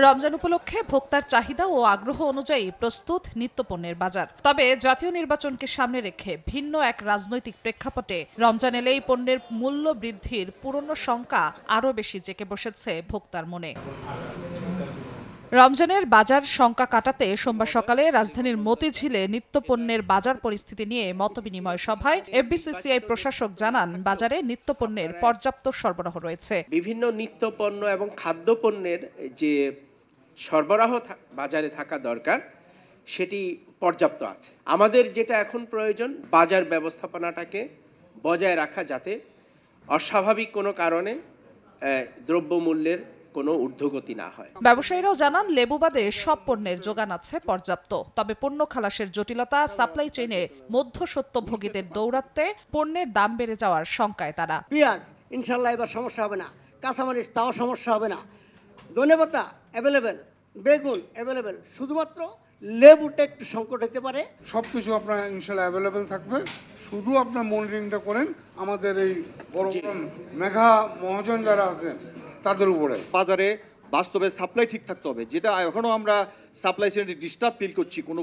রমজান উপলক্ষে ভোক্তার চাহিদা ও আগ্রহ অনুযায়ী প্রস্তুত নিত্যপণ্যের বাজার। তবে জাতীয় নির্বাচনকে সামনে রেখে ভিন্ন এক রাজনৈতিক প্রেক্ষাপটে রমজান এলেই পণ্যের মূল্য বৃদ্ধির পুরনো শঙ্কা আরও বেশি জেঁকে বসেছে ভোক্তার মনে। রমজানের বাজার শঙ্কা কাটাতে সোমবার সকালে রাজধানীর মতিঝিলে নিত্যপণ্যের বাজার পরিস্থিতি নিয়ে মতবিনিময় সভায় এফবিসিসিআই প্রশাসক জানান, বাজারে নিত্যপণ্যের পর্যাপ্ত সরবরাহ রয়েছে। বিভিন্ন নিত্যপণ্য এবং খাদ্যপণ্যের যে সরবরাহ বাজারে থাকা দরকার সেটি পর্যাপ্ত আছে। আমাদের যেটা এখন প্রয়োজন বাজার ব্যবস্থাপনাটাকে বজায় রাখা, যাতে অস্বাভাবিক কোনো কারণে দ্রব্যমূল্যের কোনো ঊর্ধ্বগতি না হয়। ব্যবসায়ীরাও জানান, লেবু বাদে সব পণ্যের যোগান আছে পর্যাপ্ত। তবে পণ্য খালাসের জটিলতা, সাপ্লাই চেইনে মধ্যস্বত্বভোগীদের দৌরাত্ম্যে পণ্যের দাম বেড়ে যাওয়ার শঙ্কায় তারা। পেঁয়াজ ইনশাল্লাহ এবার সমস্যা হবে না, কাঁচামরিচ তাও সমস্যা হবে না, ধনেপাতা অ্যাভেলেবেল, বেগুন অ্যাভেলেবেল, শুধুমাত্র লেবুটা একটু সংকট হতে পারে। সব কিছু আপনার ইনশাল্লাহ অ্যাভেলেবেল থাকবে, শুধু আপনার মনিটরিংটা করেন আমাদের এই বড় মেঘা মহাজন যারা আছেন তাদের উপরে। বাজারে বাস্তবে সাপ্লাই ঠিক থাকতে হবে, যেটা এখনো আমরা সাপ্লাই চেইনে ডিস্টার্ব ফিল করছি কোনো